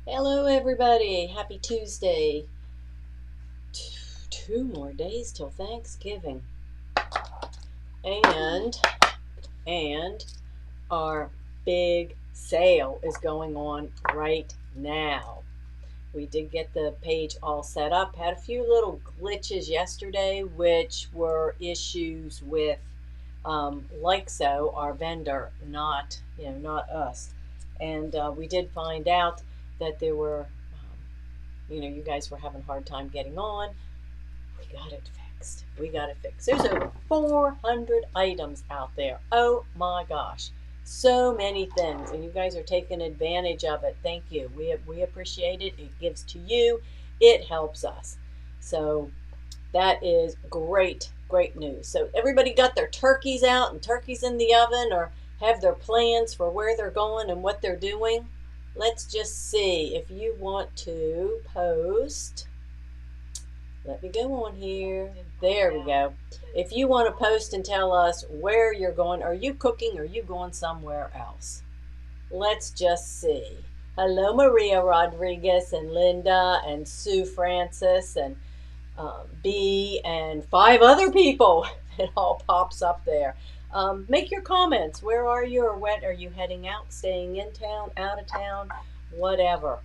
Hello, everybody. Happy Tuesday. Two more days till Thanksgiving. And and our big sale is going on right now. We did get the page all set up. Had a few little glitches yesterday, which were issues with like so our vendor, not us. And we did find out that there were you guys were having a hard time getting on. We got it fixed. We got it fixed. There's over 400 items out there. Oh my gosh. So many things, and you guys are taking advantage of it. Thank you. We appreciate it. It gives to you, it helps us. So that is great, great news. So everybody got their turkeys out and turkeys in the oven, or have their plans for where they're going and what they're doing. Let's just see if you want to post. Let me go on here. There we go. If you want to post and tell us where you're going, are you cooking or are you going somewhere else? Let's just see. Hello, Maria Rodriguez and Linda and Sue Francis and B and five other people. It all pops up there. Make your comments. Where are you, or what? Are you heading out, staying in town, out of town, whatever?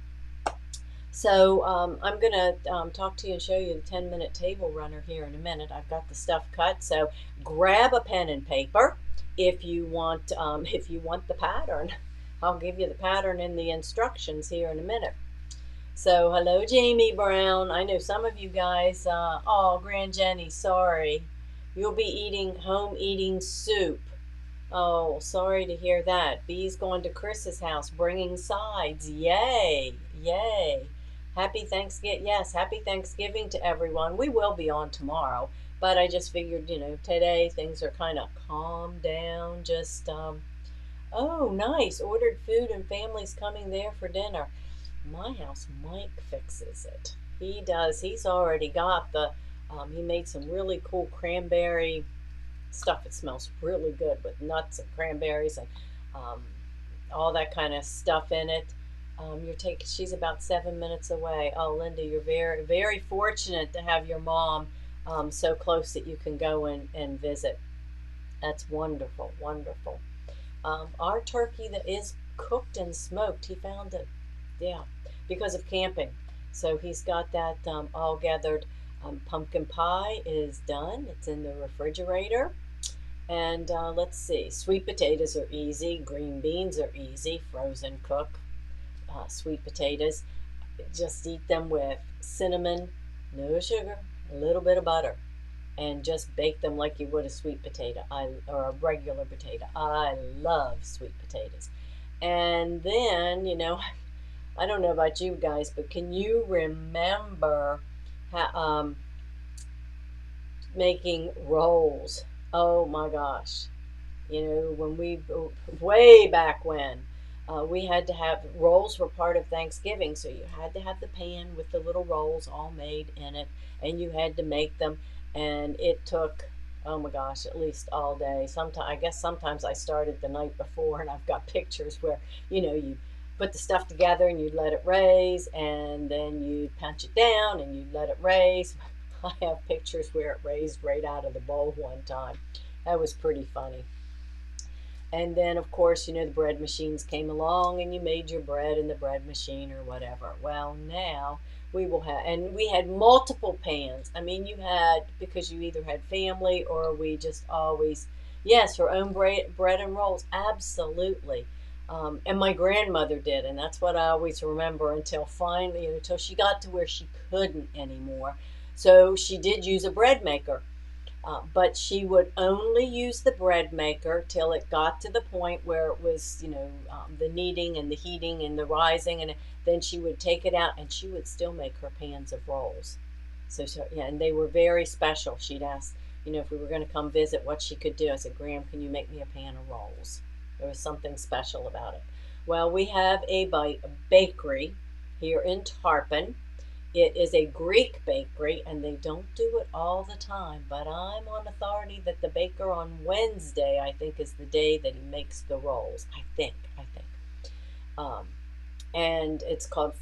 So I'm going to talk to you and show you the 10-minute table runner here in a minute. I've got the stuff cut, so grab a pen and paper if you want. If you want the pattern, I'll give you the pattern and the instructions here in a minute. So hello, Jamie Brown. I know some of you guys. Oh, Grand Jenny, sorry. You'll be eating home eating soup. Oh, sorry to hear that. Bee's going to Chris's house bringing sides. Yay, yay. Happy Thanksgiving. Yes, happy Thanksgiving to everyone. We will be on tomorrow, but I just figured, today things are kind of calmed down. Just, oh, nice. Ordered food and family's coming there for dinner. My house, Mike fixes it. He does. He's already got he made some really cool cranberry stuff. It smells really good with nuts and cranberries and um, all that kind of stuff in it. She's about 7 minutes away. Oh, Linda, you're very, very fortunate to have your mom so close that you can go and visit. That's wonderful, wonderful. Our turkey that is cooked and smoked, he found it, yeah, because of camping. So he's got that all gathered. Pumpkin pie is done. It's in the refrigerator. And let's see, sweet potatoes are easy, green beans are easy, frozen cook. Sweet potatoes, just eat them with cinnamon, no sugar, a little bit of butter, and just bake them like you would a sweet potato or a regular potato. I love sweet potatoes. And then, I don't know about you guys, but can you remember making rolls? Oh my gosh. When way back when, we had to have rolls were part of Thanksgiving, so you had to have the pan with the little rolls all made in it, and you had to make them, and it took, oh my gosh, at least all day. Sometimes, I guess sometimes I started the night before, and I've got pictures where, you put the stuff together and you'd let it raise, and then you'd punch it down and you'd let it raise. I have pictures where it raised right out of the bowl one time. That was pretty funny. And then, of course, the bread machines came along and you made your bread in the bread machine or whatever. Well, now we will have, and we had multiple pans. I mean, you had, because you either had family or we just always, yes, her own bread and rolls. Absolutely. And my grandmother did. And that's what I always remember until finally, until she got to where she couldn't anymore. So she did use a bread maker. But she would only use the bread maker till it got to the point where it was, the kneading and the heating and the rising, and then she would take it out and she would still make her pans of rolls. So yeah, and they were very special. She'd ask, if we were going to come visit, what she could do. I said, Graham, can you make me a pan of rolls? There was something special about it. Well, we have a bakery here in Tarpon. It is a Greek bakery, and they don't do it all the time, but I'm on authority that the baker on Wednesday, I think, is the day that he makes the rolls. I think. Um, and it's called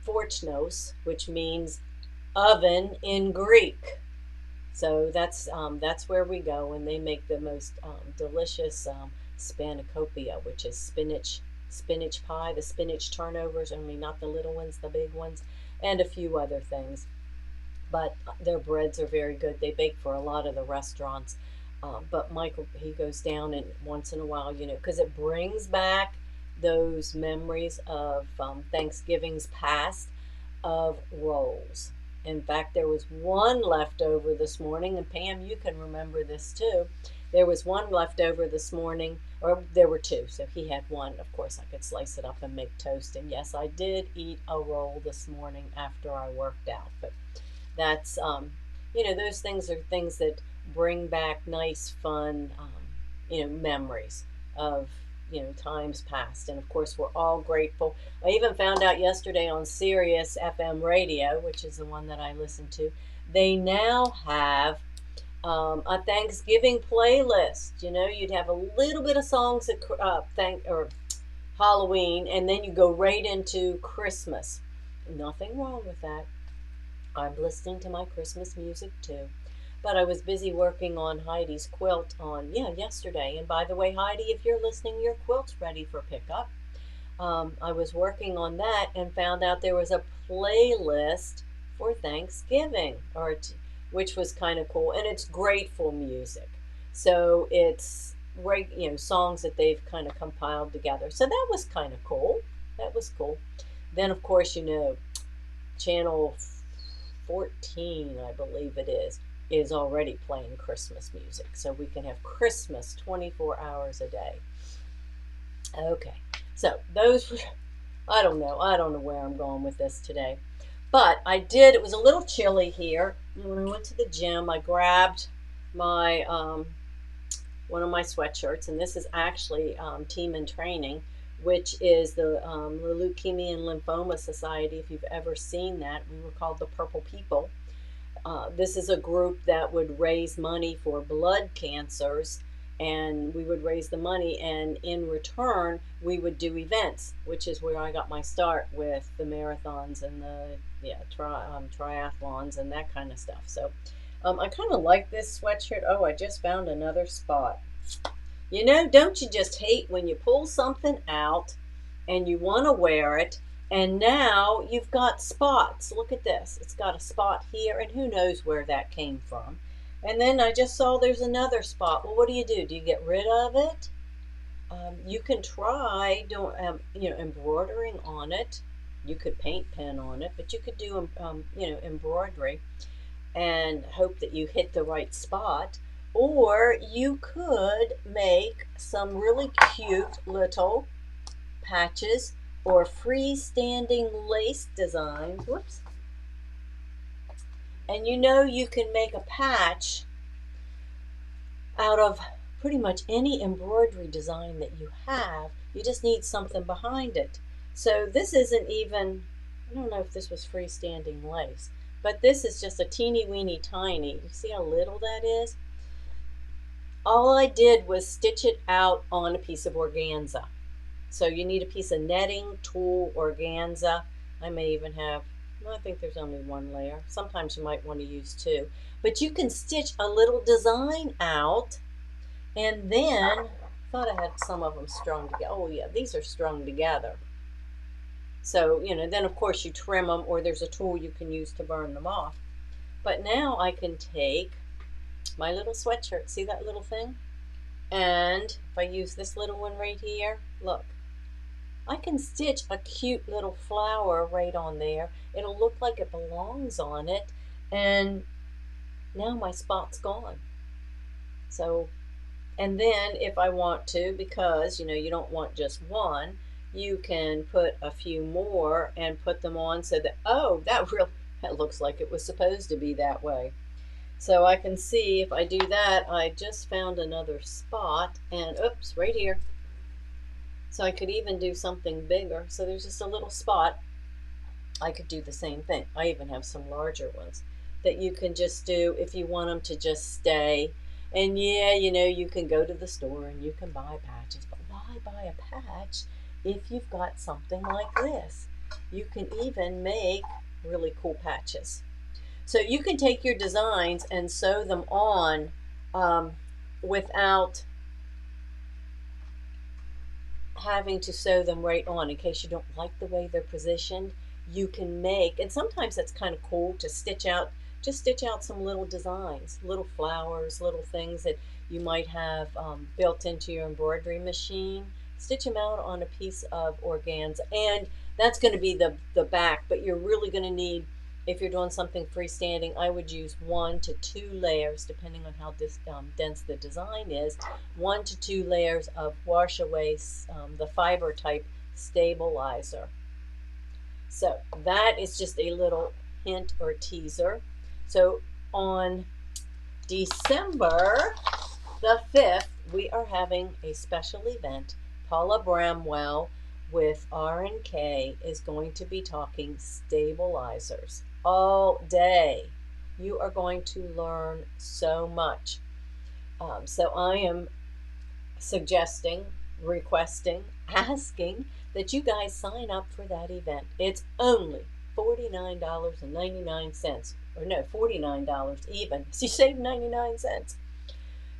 Forchnos, which means oven in Greek. So that's where we go, and they make the most delicious spanakopia, which is spinach pie, the spinach turnovers, only not the little ones, the big ones, and a few other things. But their breads are very good. They bake for a lot of the restaurants. But Michael, he goes down and once in a while, because it brings back those memories of Thanksgivings past of rolls. In fact, there was one left over this morning, and Pam, you can remember this too. There was one left over this morning, or there were two, so he had one. Of course, I could slice it up and make toast. And yes, I did eat a roll this morning after I worked out. But that's, those things are things that bring back nice, fun, memories of times past. And of course, we're all grateful. I even found out yesterday on Sirius FM radio, which is the one that I listen to, they now have a Thanksgiving playlist. You'd have a little bit of songs at Halloween, and then you go right into Christmas. Nothing wrong with that. I'm listening to my Christmas music too. But I was busy working on Heidi's quilt yesterday. And by the way, Heidi, if you're listening, your quilt's ready for pickup. I was working on that and found out there was a playlist for Thanksgiving, which was kind of cool. And it's grateful music. So it's songs that they've kind of compiled together. So that was kind of cool. That was cool. Then, of course, Channel 14, I believe it is already playing Christmas music. So we can have Christmas 24 hours a day. Okay, so I don't know where I'm going with this today. But it was a little chilly here. When I went to the gym, I grabbed my, one of my sweatshirts, and this is actually Team in Training, which is the Leukemia and Lymphoma Society. If you've ever seen that, we were called the Purple People. This is a group that would raise money for blood cancers, and we would raise the money, and in return, we would do events, which is where I got my start with the marathons and the triathlons and that kind of stuff. So I kind of like this sweatshirt. Oh, I just found another spot. Don't you just hate when you pull something out and you want to wear it, and now you've got spots? Look at this. It's got a spot here, and who knows where that came from. And then I just saw there's another spot. Well, what do? Do you get rid of it? You can try embroidering on it. You could paint pen on it, but you could do embroidery and hope that you hit the right spot. Or you could make some really cute little patches or freestanding lace designs. Whoops. And you can make a patch out of pretty much any embroidery design that you have. You just need something behind it. So this isn't even, I don't know if this was freestanding lace, but this is just a teeny weeny tiny. You see how little that is? All I did was stitch it out on a piece of organza. So you need a piece of netting, tulle, organza. I may even have, I think there's only one layer. Sometimes you might want to use two. But you can stitch a little design out, and then, I thought I had some of them strung together. Oh yeah, these are strung together. So, then of course you trim them, or there's a tool you can use to burn them off. But now I can take my little sweatshirt, see that little thing? And if I use this little one right here, look, I can stitch a cute little flower right on there. It'll look like it belongs on it, and now my spot's gone. So, and then if I want to, because you don't want just one, you can put a few more and put them on so that, oh, that looks like it was supposed to be that way. So I can see if I do that, I just found another spot, and oops, right here. So I could even do something bigger. So there's just a little spot. I could do the same thing. I even have some larger ones that you can just do if you want them to just stay. And yeah, you can go to the store and you can buy patches, but why buy a patch if you've got something like this? you can even make really cool patches. So you can take your designs and sew them on without having to sew them right on in case you don't like the way they're positioned. You can make, and sometimes that's kind of cool to stitch out, just stitch out some little designs, little flowers, little things that you might have built into your embroidery machine. Stitch them out on a piece of organza, and that's going to be the back, but you're really going to need, if you're doing something freestanding, I would use 1 to 2 layers, depending on how dense the design is, 1 to 2 layers of wash away, the fiber type stabilizer. So that is just a little hint or teaser. So on December the 5th, we are having a special event. Paula Bramwell with R&K is going to be talking stabilizers all day. You are going to learn so much. So I am suggesting, requesting, asking that you guys sign up for that event. It's only $49.99, or no, $49 even. So you save 99 cents.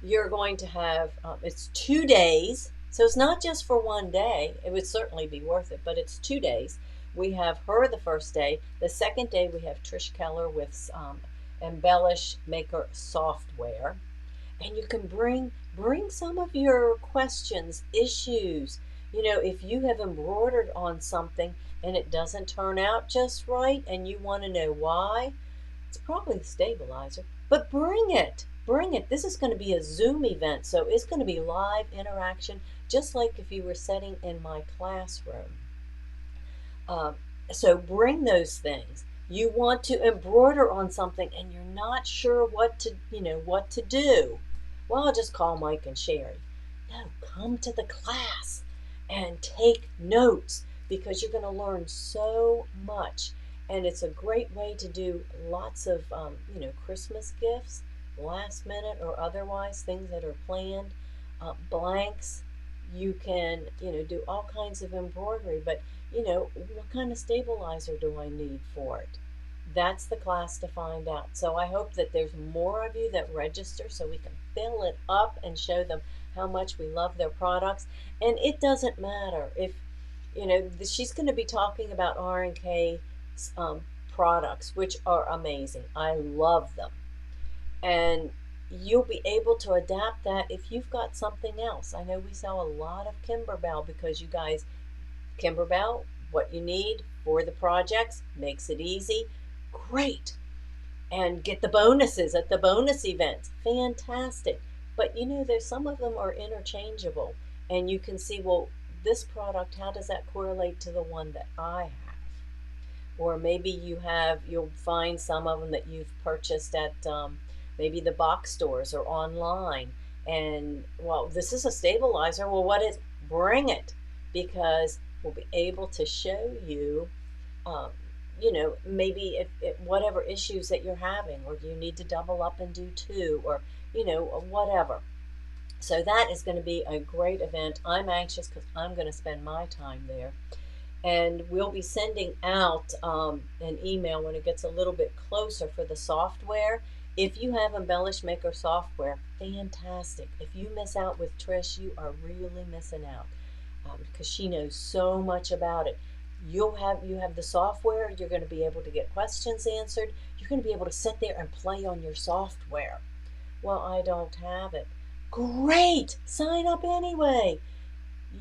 You're going to have, it's 2 days. So it's not just for one day. It would certainly be worth it, but it's 2 days. We have her the first day. The second day, we have Trish Keller with Embellish Maker software. And you can bring some of your questions, issues. You know, if you have embroidered on something and it doesn't turn out just right and you want to know why, it's probably the stabilizer. But bring it. Bring it. This is going to be a Zoom event, so it's going to be live interaction, just like if you were sitting in my classroom. So bring those things. You want to embroider on something and you're not sure what to do. Well, I'll just call Mike and Sherry. No, come to the class and take notes, because you're going to learn so much. And it's a great way to do lots of, Christmas gifts, last minute or otherwise, things that are planned, blanks. You can, do all kinds of embroidery, but, what kind of stabilizer do I need for it? That's the class to find out. So I hope that there's more of you that register so we can fill it up and show them how much we love their products. And it doesn't matter if, she's going to be talking about R&K products, which are amazing. I love them. And you'll be able to adapt that if you've got something else. I know we sell a lot of Kimberbell because you guys, Kimberbell, what you need for the projects, makes it easy. Great. And get the bonuses at the bonus events. Fantastic. But there's some of them are interchangeable. And you can see, well, this product, how does that correlate to the one that I have? Or maybe you'll find some of them that you've purchased at maybe the box stores or online. And, well, this is a stabilizer. Well, what is? Bring it, because we'll be able to show you, maybe if whatever issues that you're having, or you need to double up and do 2, or, whatever. So that is going to be a great event. I'm anxious because I'm going to spend my time there. And we'll be sending out an email when it gets a little bit closer for the software. If you have Embellish Maker software, fantastic. If you miss out with Trish, you are really missing out, because she knows so much about it. You have the software. You're going to be able to get questions answered. You're going to be able to sit there and play on your software. Well, I don't have it. Great! Sign up anyway.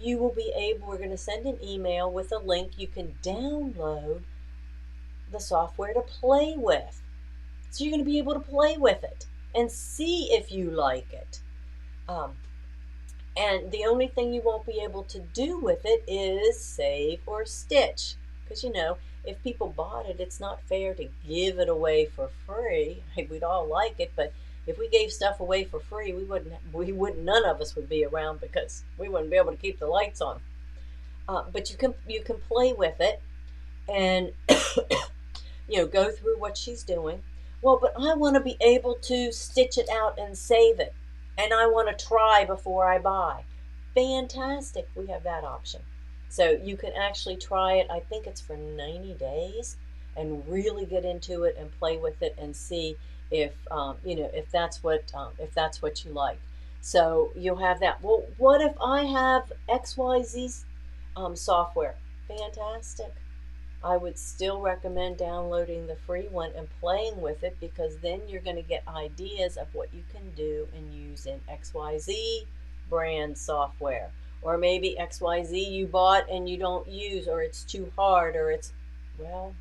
You will be able, we're going to send an email with a link. You can download the software to play with. So you're going to be able to play with it and see if you like it. And the only thing you won't be able to do with it is save or stitch. Because, if people bought it, it's not fair to give it away for free. We'd all like it, but if we gave stuff away for free, none of us would be around, because we wouldn't be able to keep the lights on. But you can play with it and go through what she's doing. Well, but I want to be able to stitch it out and save it, and I want to try before I buy. Fantastic, we have that option. So you can actually try it. I think it's for 90 days and really get into it and play with it and see if if that's what you like. So you'll have that. Well, what if I have XYZ software? Fantastic. I would still recommend downloading the free one and playing with it, because then you're going to get ideas of what you can do and use in XYZ brand software. Or maybe XYZ you bought and you don't use, or it's too hard, or well,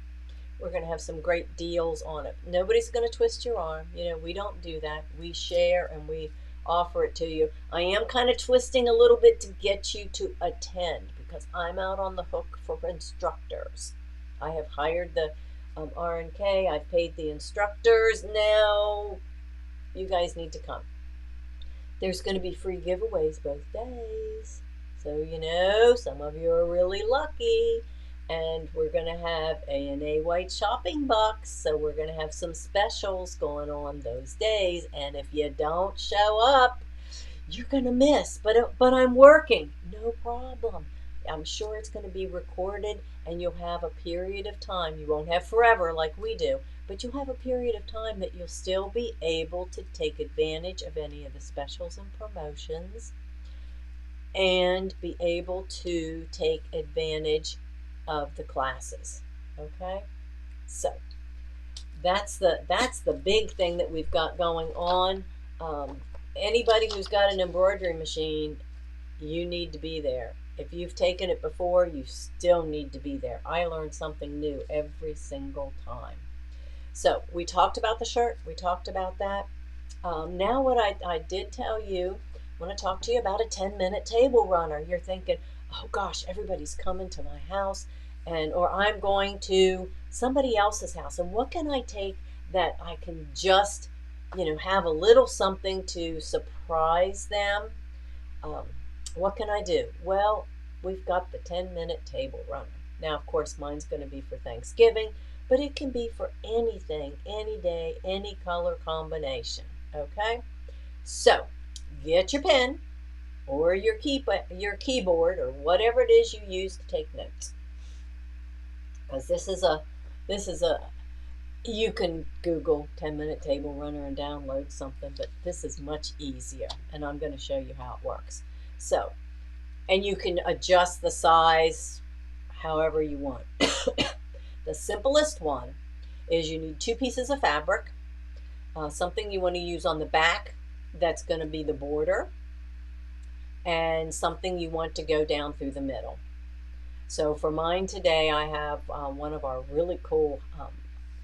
we're going to have some great deals on it. Nobody's going to twist your arm. We don't do that. We share and we offer it to you. I am kind of twisting a little bit to get you to attend, because I'm out on the hook for instructors. I have hired the R&K. I've paid the instructors. Now you guys need to come. There's going to be free giveaways both days. So, some of you are really lucky. And we're going to have A&A White Shopping Box. So we're going to have some specials going on those days. And if you don't show up, you're going to miss. But I'm working. No problem. I'm sure it's going to be recorded, and you'll have a period of time. You won't have forever like we do, but you'll have a period of time that you'll still be able to take advantage of any of the specials and promotions, and be able to take advantage of the classes. Okay? So that's the big thing that we've got going on. Anybody who's got an embroidery machine, you need to be there. If you've taken it before, you still need to be there. I learn something new every single time. So we talked about the shirt. We talked about that. Now what I did tell you, I want to talk to you about a 10-minute table runner. You're thinking, oh gosh, everybody's coming to my house, or I'm going to somebody else's house. And what can I take that I can just, have a little something to surprise them? What can I do? Well, we've got the 10-minute table runner. Now, of course, mine's going to be for Thanksgiving, but it can be for anything, any day, any color combination. Okay? So, get your pen or your keyboard or whatever it is you use to take notes. Because this is a you can Google 10-minute table runner and download something, but this is much easier, and I'm going to show you how it works. So, and you can adjust the size however you want. The simplest one is you need 2 pieces of fabric, something you want to use on the back that's going to be the border, and something you want to go down through the middle. So for mine today, I have one of our really cool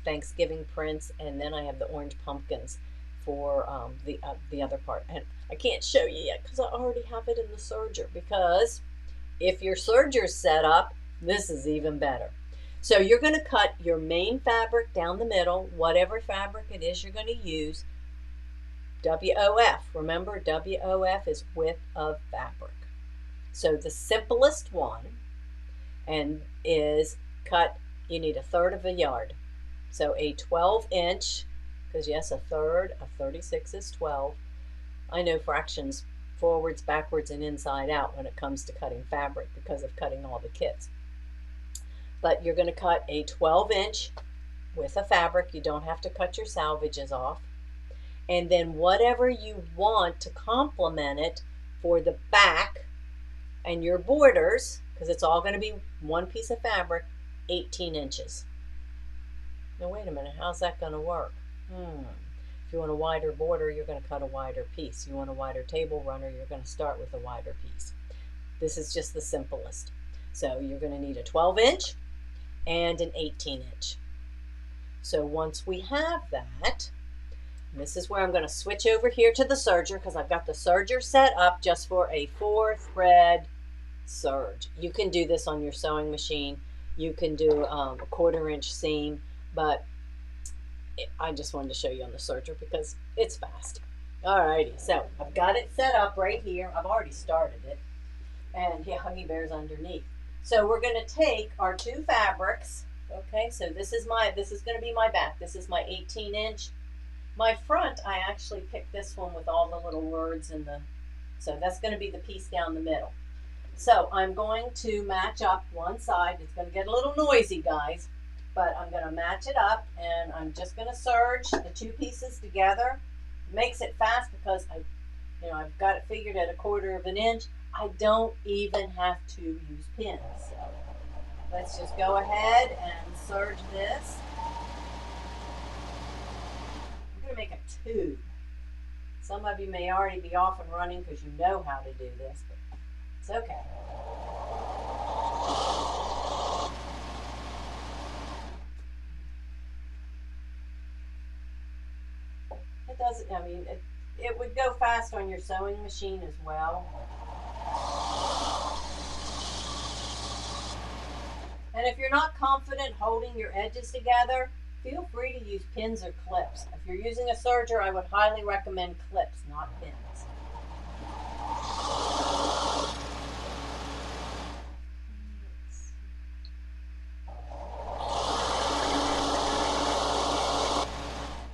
Thanksgiving prints, and then I have the orange pumpkins for the other part. And I can't show you yet because I already have it in the serger, because if your serger's set up, this is even better. So you're going to cut your main fabric down the middle, whatever fabric it is you're going to use. WOF, remember WOF is width of fabric. So the simplest one is cut, you need 1/3 of a yard. So a 12-inch, because yes, 1/3 of 36 is 12. I know fractions forwards, backwards, and inside out when it comes to cutting fabric because of cutting all the kits. But you're going to cut a 12-inch with a fabric. You don't have to cut your salvages off. And then whatever you want to complement it for the back and your borders, because it's all going to be one piece of fabric, 18 inches. Now wait a minute, how's that going to work? If you want a wider border, you're going to cut a wider piece. You want a wider table runner, you're going to start with a wider piece. This is just the simplest. So you're going to need a 12-inch and an 18-inch. So once we have that, this is where I'm going to switch over here to the serger, because I've got the serger set up just for a 4-thread serge. You can do this on your sewing machine. You can do a 1/4-inch seam, but I just wanted to show you on the serger because it's fast. Alrighty, so I've got it set up right here. I've already started it. And yeah, Huggy Bear's underneath. So we're going to take our 2 fabrics. Okay, so this is going to be my back. This is my 18-inch. My front, I actually picked this one with all the little words in the, so that's going to be the piece down the middle. So I'm going to match up one side. It's going to get a little noisy, guys, but I'm going to match it up, and I'm just going to serge the two pieces together. It makes it fast because I've got it figured at 1/4 of an inch. I don't even have to use pins. So let's just go ahead and serge this. I'm going to make a tube. Some of you may already be off and running because you know how to do this, but it's okay. It doesn't, it would go fast on your sewing machine as well. And if you're not confident holding your edges together, feel free to use pins or clips. If you're using a serger, I would highly recommend clips, not pins.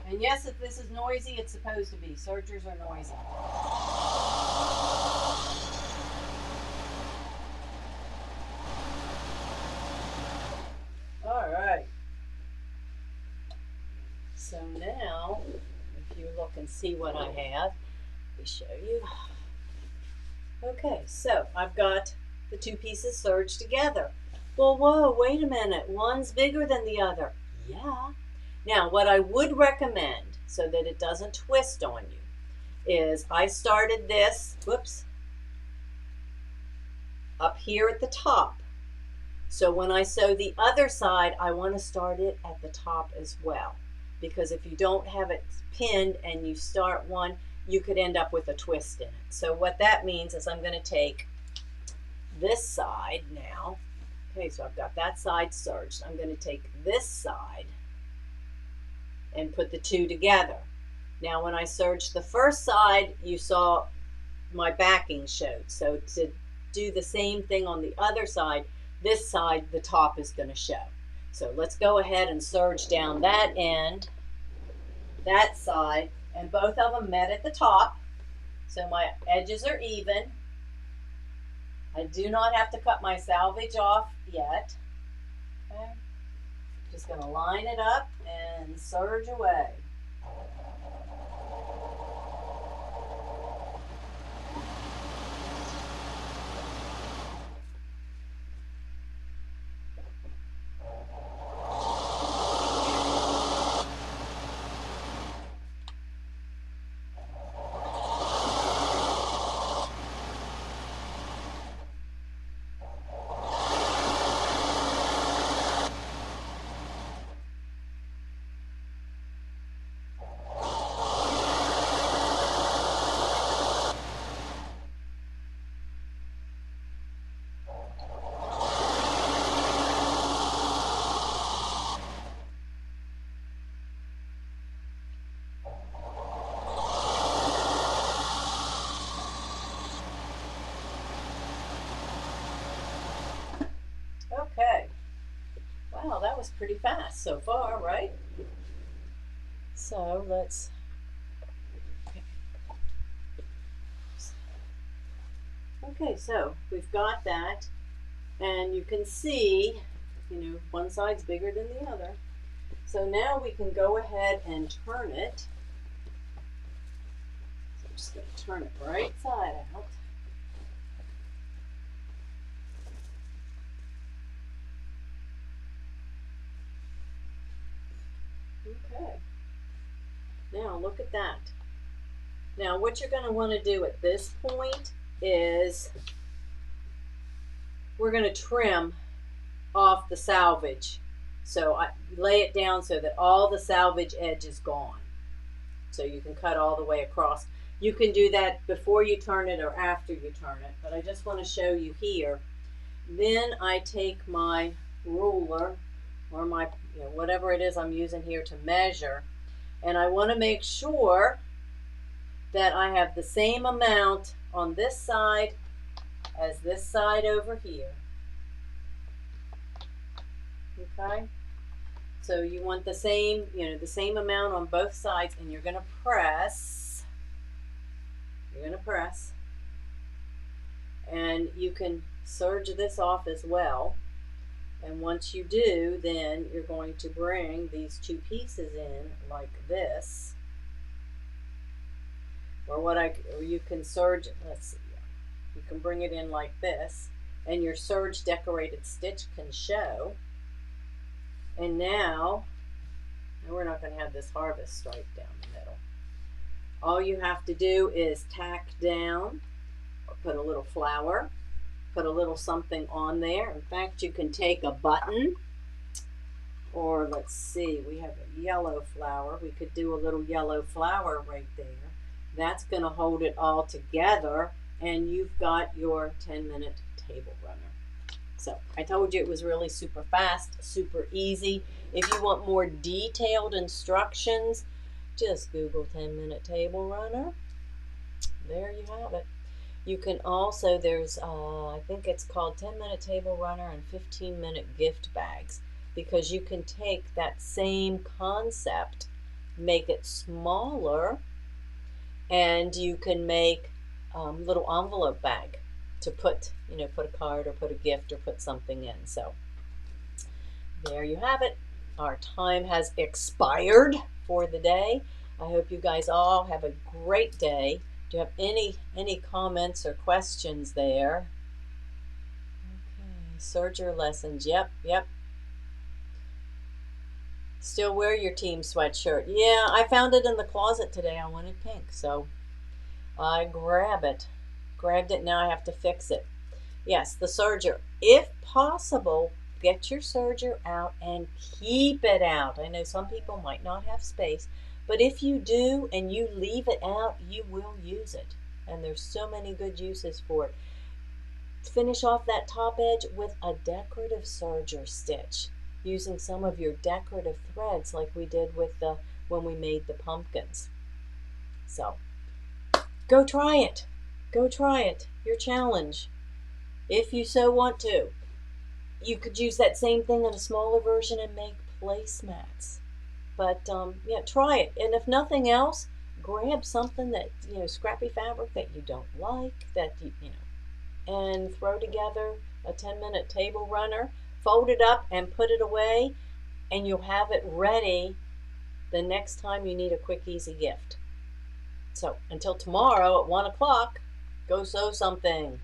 And yes, if this is noisy, it's supposed to be. Sergers are noisy. All right. So now, if you look and see what I have, let me show you. Okay, so I've got the two pieces serged together. Well, whoa, wait a minute. One's bigger than the other. Yeah. Now, what I would recommend, so that it doesn't twist on you, is I started this, up here at the top. So when I sew the other side, I want to start it at the top as well. Because if you don't have it pinned and you start one, you could end up with a twist in it. So what that means is I'm going to take this side now. Okay, so I've got that side serged. I'm going to take this side and put the two together. Now when I serged the first side, you saw my backing showed. So to do the same thing on the other side, this side, the top is going to show. So let's go ahead and serge down that end, that side, and both of them met at the top. So my edges are even. I do not have to cut my selvage off yet. Okay. Just going to line it up and serge away. Okay. Wow, that was pretty fast so far, right? So let's. Okay, so we've got that, and you can see, one side's bigger than the other. So now we can go ahead and turn it. So I'm just going to turn it right side out. Okay. Now look at that. Now what you're going to want to do at this point is we're going to trim off the selvage. So I lay it down so that all the selvage edge is gone. So you can cut all the way across. You can do that before you turn it or after you turn it, but I just want to show you here. Then I take my ruler or my whatever it is I'm using here to measure, and I want to make sure that I have the same amount on this side as this side over here. Okay, so you want the same, the same amount on both sides, and you're going to press. You're going to press, and you can serge this off as well. And once you do, then you're going to bring these two pieces in like this. Or you can serge, let's see, you can bring it in like this, and your serge decorated stitch can show. And now we're not going to have this harvest stripe down the middle. All you have to do is tack down, or put a little flower, put a little something on there. In fact, you can take a button, or let's see, we have a yellow flower. We could do a little yellow flower right there. That's going to hold it all together, and you've got your 10-minute table runner. So I told you it was really super fast, super easy. If you want more detailed instructions, just Google 10-minute table runner. There you have it. You can also, there's, I think it's called 10-minute table runner and 15-minute gift bags, because you can take that same concept, make it smaller, and you can make a little envelope bag to put, put a card or put a gift or put something in. So there you have it. Our time has expired for the day. I hope you guys all have a great day. Do you have any comments or questions there? Okay, serger lessons. Yep. Still wear your team sweatshirt. Yeah, I found it in the closet today. I wanted pink, so I grabbed it. Now I have to fix it. Yes, the serger. If possible, get your serger out and keep it out. I know some people might not have space, but if you do and you leave it out, you will use it. And there's so many good uses for it. Finish off that top edge with a decorative serger stitch, using some of your decorative threads like we did with when we made the pumpkins. So go try it. Go try it. Your challenge. If you so want to. You could use that same thing in a smaller version and make placemats. But yeah, try it. And if nothing else, grab something that, scrappy fabric that you don't like, that and throw together a 10-minute table runner, fold it up and put it away, and you'll have it ready the next time you need a quick, easy gift. So until tomorrow at 1 o'clock, go sew something.